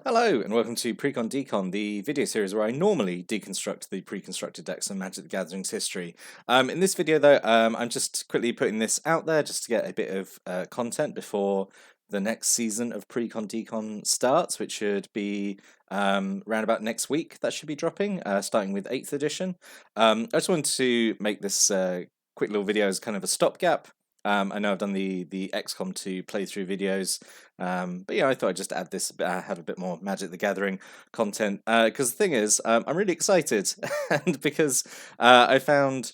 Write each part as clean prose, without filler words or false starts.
Hello and welcome to Precon Decon, the video series where I normally deconstruct the pre-constructed decks from Magic the Gathering's history. In this video though, I'm just quickly putting this out there just to get a bit of content before the next season of Precon Decon starts, which should be round about next week. That should be dropping, starting with 8th edition. I just wanted to make this quick little video as kind of a stopgap. I know I've done the XCOM 2 playthrough videos, but yeah, I thought I'd just add this, have a bit more Magic the Gathering content, because the thing is, I'm really excited, and because I found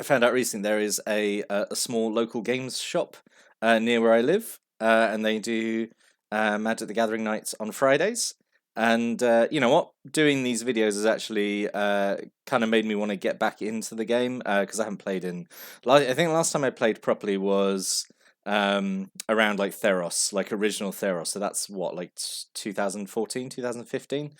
out recently there is a small local games shop near where I live, and they do Magic the Gathering nights on Fridays. And you know what? Doing these videos has actually kind of made me want to get back into the game because I haven't played in. I think the last time I played properly was around like Theros, like original Theros. So that's what, like 2014, 2015.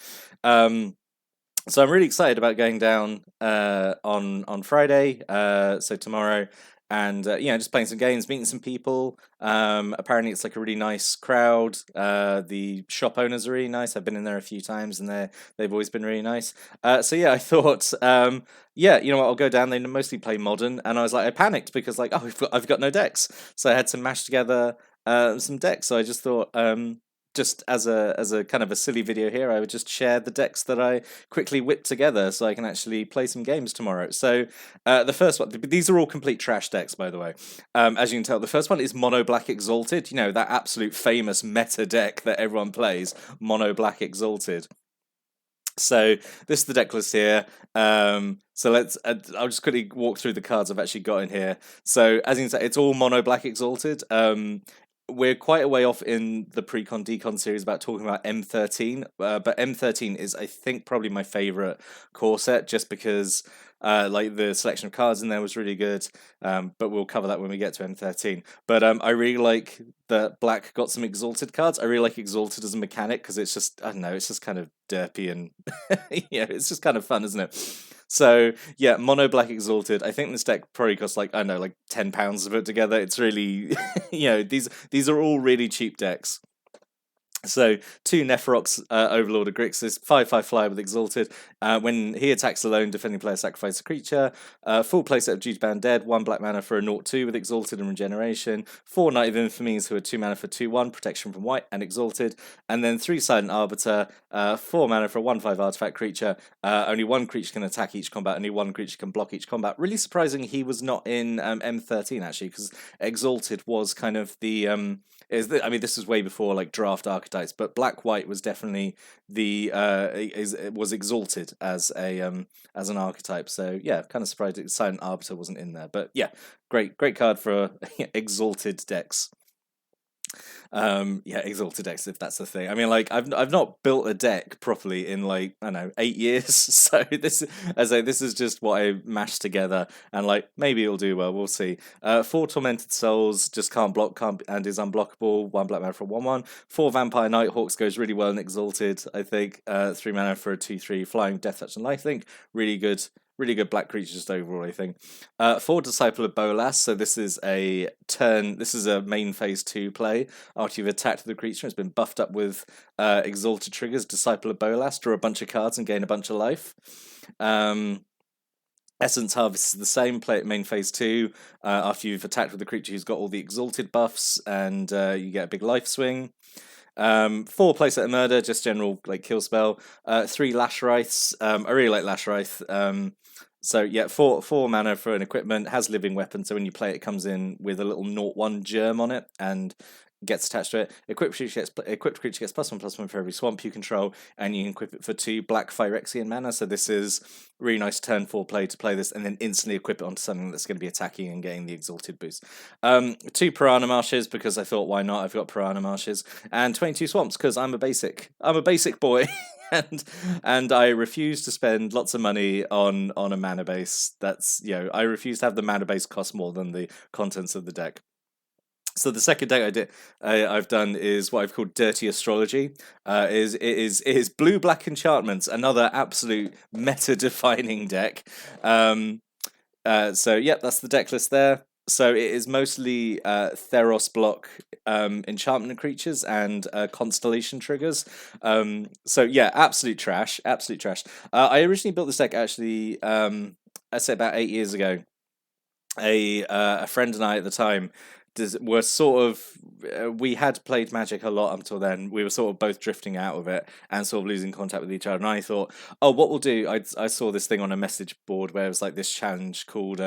So I'm really excited about going down on Friday, so tomorrow, and you know, just playing some games, meeting some people. Apparently it's like a really nice crowd. The shop owners are really nice. I've been in there a few times, and they've always been really nice. So yeah, I thought, yeah, you know what, I'll go down. They mostly play modern, and I was like, I panicked because like, oh, I've got no decks, so I had to mash together some decks. So I just thought, just as a kind of a silly video here, I would just share the decks that I quickly whipped together so I can actually play some games tomorrow. So the first one, these are all complete trash decks, by the way. As you can tell, the first one is Mono Black Exalted. You know, that absolute famous meta deck that everyone plays, Mono Black Exalted. So this is the deck list here. So let's. I'll just quickly walk through the cards I've actually got in here. So as you can see, it's all Mono Black Exalted. We're quite a way off in the Precon Decon series about talking about M13, but M13 is, I think, probably my favorite core set, just because like the selection of cards in there was really good. But we'll cover that when we get to M13. But I really like that Black got some Exalted cards. I really like Exalted as a mechanic because it's just, I don't know, it's just kind of derpy and yeah, it's just kind of fun, isn't it? So yeah, Mono Black Exalted. I think this deck probably costs like, I don't know, like £10 to put together. It's really, you know, these are all really cheap decks. So 2 Nephrox, Overlord of Grixis, 5/5 flyer with Exalted. When he attacks alone, defending player sacrifices a creature. Full playset of Duty-Bound Dead, 1 black mana for a 0/2 with Exalted and Regeneration. 4 Knight of Infamies, who are 2 mana for 2/1, protection from white and Exalted. And then 3 Silent Arbiter, 4 mana for a 1/5 artifact creature. Only 1 creature can attack each combat, only 1 creature can block each combat. Really surprising he was not in M13, actually, because Exalted was kind of the... I mean, this was way before like draft archetypes, but Black White was definitely was exalted as an archetype. So yeah, kind of surprised that Silent Arbiter wasn't in there. But yeah, great card for exalted decks. Yeah, exalted decks, if that's the thing. I mean, like I've not built a deck properly in like, I don't know, 8 years. So this is just what I mashed together, and like maybe it'll do well. We'll see. 4 Tormented Souls, just can't block, and is unblockable. 1 black mana for a 1/1. 4 Vampire Nighthawks goes really well in exalted. I think 3 mana for a 2/3 flying Death Touch and Lifelink. Really good. Really good black creature just overall, I think. 4 Disciple of Bolas, so this is a main phase 2 play. After you've attacked the creature, it's been buffed up with Exalted triggers, Disciple of Bolas, draw a bunch of cards and gain a bunch of life. Essence Harvest is the same, play it main phase 2, after you've attacked with the creature who's got all the Exalted buffs, and you get a big life swing. 4 Playset of Murder, just general like kill spell. 3 Lash Wraiths, I really like Lash Wraith. So yeah, 4 mana for an equipment, has living weapon, so when you play it, it comes in with a little 0/1 germ on it and gets attached to it. Equipped creature gets +1/+1 for every swamp you control, and you can equip it for 2 black Phyrexian mana. So this is really nice turn 4 play to play this, and then instantly equip it onto something that's going to be attacking and getting the exalted boost. 2 Piranha Marshes, because I thought, why not? I've got Piranha Marshes, and 22 Swamps, because I'm a basic boy. And I refuse to spend lots of money on a mana base. That's, you know, I refuse to have the mana base cost more than the contents of the deck. So the second deck I've done is what I've called Dirty Astrology. It is blue black enchantments, another absolute meta defining deck. So yeah, that's the deck list there. So it is mostly Theros block enchantment creatures and constellation triggers. So yeah, absolute trash, absolute trash. I originally built this deck actually, I say about 8 years ago. A friend and I at the time were sort of we had played Magic a lot until then. We were sort of both drifting out of it and sort of losing contact with each other. And I thought, oh, what we'll do? I saw this thing on a message board where it was like this challenge called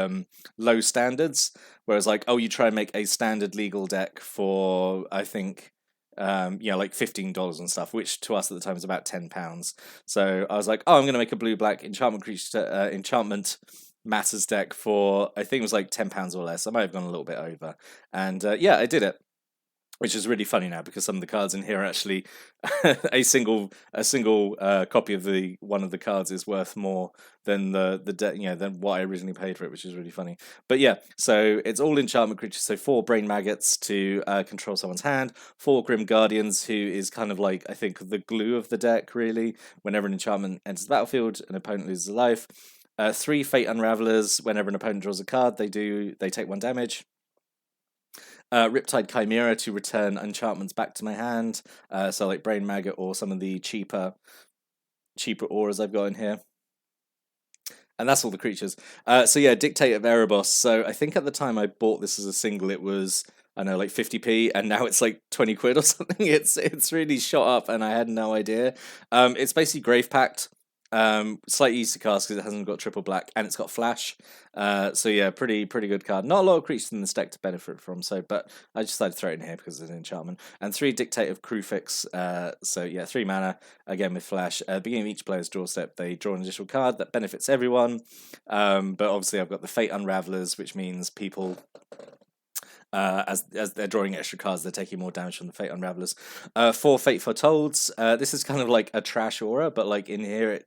low standards, where it's like, oh, you try and make a standard legal deck for I think. Like $15 and stuff, which to us at the time was about £10. So I was like, oh, I'm going to make a blue-black enchantment creature, enchantment matters deck for I think it was like £10 or less. I might have gone a little bit over, and yeah, I did it, which is really funny now because some of the cards in here are actually a single copy of the one of the cards is worth more than the deck, than what I originally paid for it, which is really funny. But yeah, so it's all enchantment creatures. So 4 brain maggots to control someone's hand, 4 grim guardians, who is kind of like I think the glue of the deck really. Whenever an enchantment enters the battlefield, an opponent loses a life. 3 Fate Unravelers. Whenever an opponent draws a card, they take 1 damage. Riptide Chimera to return enchantments back to my hand. So like Brain Maggot or some of the cheaper auras I've got in here. And that's all the creatures. So yeah, Dictate of Erebos. So I think at the time I bought this as a single, it was I know like 50p, and now it's like 20 quid or something. It's really shot up, and I had no idea. It's basically Grave Pact. Slightly easy to cast because it hasn't got triple black and it's got flash. So yeah, pretty good card. Not a lot of creatures in this deck to benefit from. So, but I just decided to throw it in here because it's an enchantment. And 3 Dictate of Crufix. So yeah, 3 mana again with flash. At the beginning of each player's draw step, they draw an additional card that benefits everyone. But obviously, I've got the Fate Unravelers, which means people. As they're drawing extra cards, they're taking more damage from the Fate Unravelers. 4 Fate Fortolds. This is kind of like a trash aura, but like in here,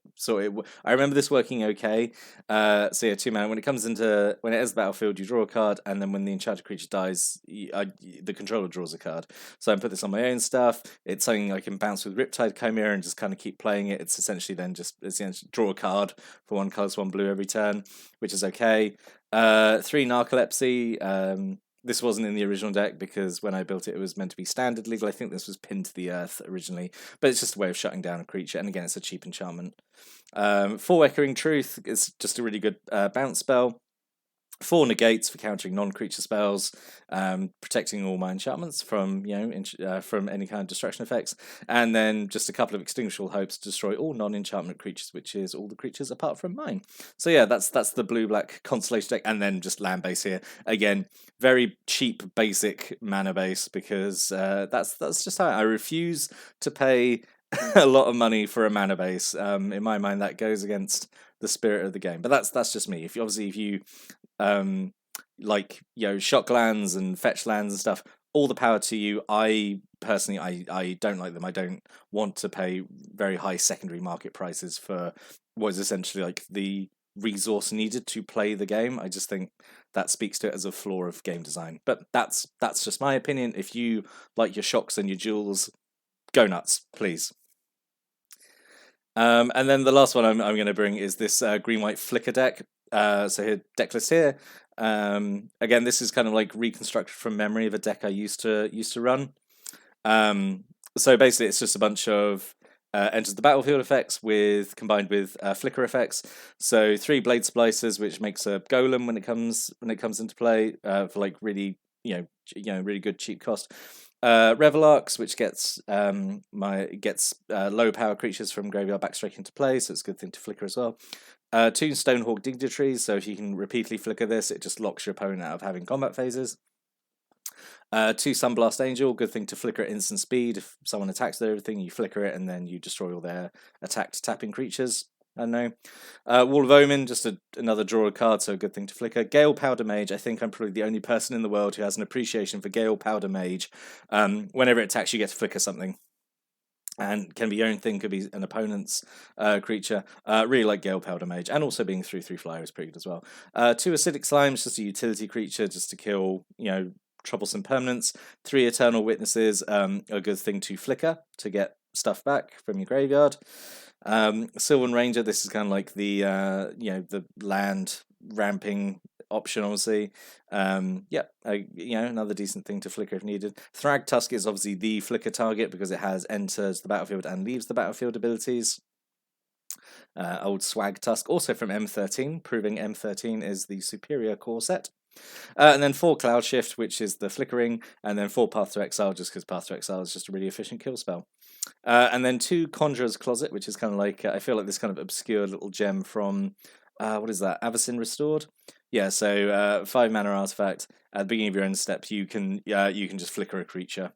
I remember this working okay. So yeah, 2 mana. When it enters the battlefield, you draw a card, and then when the enchanted creature dies, the controller draws a card. So I put this on my own stuff. It's something I can bounce with Riptide Chimera and just kind of keep playing it. It's essentially then just draw a card for 1 color, 1 blue every turn, which is okay. 3 Narcolepsy. This wasn't in the original deck because when I built it, it was meant to be standard legal. I think this was pinned to the earth originally, but it's just a way of shutting down a creature. And again, it's a cheap enchantment. 4 Echoing Truth is just a really good bounce spell. 4 Negates for countering non-creature spells, protecting all my enchantments from from any kind of destruction effects, and then just a couple of Extinguishable Hopes to destroy all non-enchantment creatures, which is all the creatures apart from mine. So yeah, that's the blue-black constellation deck, and then just land base here again. Very cheap, basic mana base because that's just how I refuse to pay a lot of money for a mana base. In my mind, that goes against the spirit of the game. But that's just me. If you shock lands and fetch lands and stuff, all the power to you. I personally I don't like them. I don't want to pay very high secondary market prices for what is essentially like the resource needed to play the game. I just think that speaks to it as a flaw of game design. But that's just my opinion. If you like your shocks and your jewels, go nuts, please. And then the last one I'm going to bring is this green-white flicker deck. So here, deck list here. Again, this is kind of like reconstructed from memory of a deck I used to run. So basically, it's just a bunch of enters the battlefield effects combined with flicker effects. So 3 Blade Splicers, which makes a golem when it comes into play for like really really good cheap cost. Revelarks, which gets low power creatures from graveyard back straight into play, so it's a good thing to flicker as well. 2 Stonehawk Dignitaries, so if you can repeatedly flicker this, it just locks your opponent out of having combat phases. 2 Sunblast Angel, good thing to flicker at instant speed. If someone attacks with everything, you flicker it and then you destroy all their attacked tapping creatures. I don't know. Wall of Omen, just another draw a card, so a good thing to flicker. Gale Powder Mage, I think I'm probably the only person in the world who has an appreciation for Gale Powder Mage. Whenever it attacks, you get to flicker something. And can be your own thing, could be an opponent's creature. Really like Gale Powder Mage, and also being 3/3 flyer is pretty good as well. 2 Acidic Slimes, just a utility creature, just to kill, troublesome permanents. 3 Eternal Witnesses, a good thing to flicker to get stuff back from your graveyard. Sylvan Ranger, this is kind of like the the land ramping option, obviously. Yeah, you know, another decent thing to flicker if needed. Thragtusk is obviously the flicker target because it has enters the battlefield and leaves the battlefield abilities. Old Swag Tusk, also from M13, proving M13 is the superior core set. And then 4 Cloud Shift, which is the flickering, and then 4 Path to Exile, just because Path to Exile is just a really efficient kill spell. And then 2 Conjurer's Closet, which is kind of like, I feel like this kind of obscure little gem from, what is that, Avacyn Restored? Yeah, so 5 mana artifact. At the beginning of your end step, you can just flicker a creature.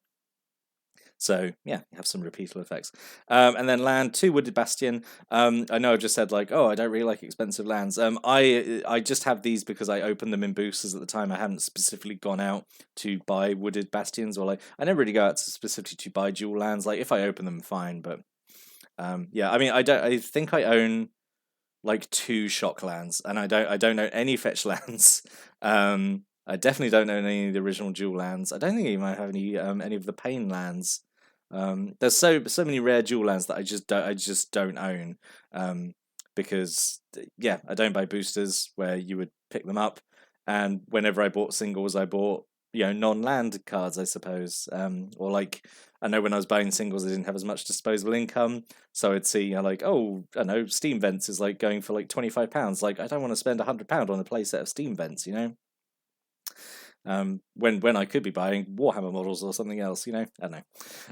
So yeah, you have some repeatable effects. And then land 2 Wooded Bastion. I know I've just said like, oh, I don't really like expensive lands. I just have these because I opened them in boosters at the time. I hadn't specifically gone out to buy Wooded Bastions, or like I never really go out to specifically to buy dual lands. Like if I open them, fine. But yeah, I mean, I think I own like 2 shock lands, and I don't know any fetch lands. I definitely don't own any of the original dual lands. I don't think I even have any of the pain lands. There's so many rare dual lands that I just don't own. Because yeah, I don't buy boosters where you would pick them up, and whenever I bought singles, I bought, you know, non-land cards, I suppose. Or like, I know when I was buying singles, I didn't have as much disposable income, so I'd see, you know, like, oh, I don't know, Steam Vents is like going for like £25. Like, I don't want to spend £100 on a playset of Steam Vents, you know. When I could be buying Warhammer models or something else, you know, I don't know.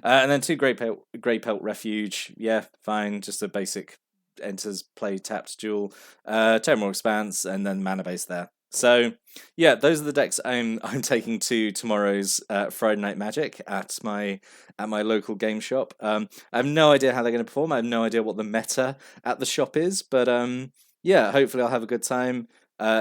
And then 2 Grey Pelt Refuge, yeah, fine, just a basic enters play tapped duel, Terminal Expanse, and then mana base there. So yeah, those are the decks I'm taking to tomorrow's Friday Night Magic at my local game shop. I have no idea how they're going to perform. I have no idea what the meta at the shop is, but yeah, hopefully I'll have a good time.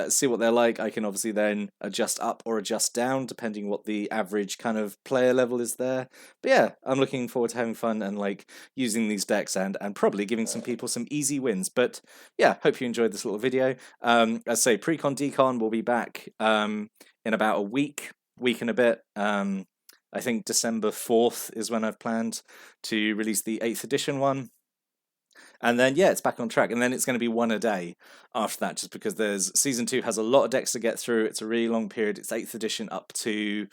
See what they're like. I can obviously then adjust up or adjust down depending what the average kind of player level is there. But yeah, I'm looking forward to having fun and like using these decks and probably giving some people some easy wins. But yeah, hope you enjoyed this little video. As I say, Precon Decon will be back in about a week and a bit. I think December 4th is when I've planned to release the 8th edition one. And then, yeah, it's back on track. And then it's going to be one a day after that, just because Season 2 has a lot of decks to get through. It's a really long period. It's 8th edition up to,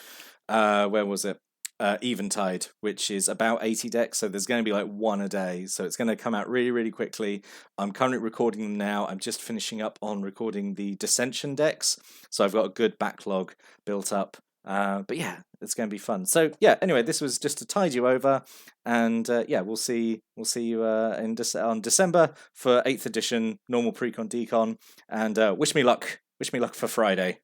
where was it? Eventide, which is about 80 decks. So there's going to be like one a day. So it's going to come out really, really quickly. I'm currently recording them now. I'm just finishing up on recording the Dissension decks. So I've got a good backlog built up. But yeah, it's going to be fun. So yeah, anyway, this was just to tide you over, and yeah, we'll see you on December for 8th edition normal Precon Decon, and wish me luck for Friday.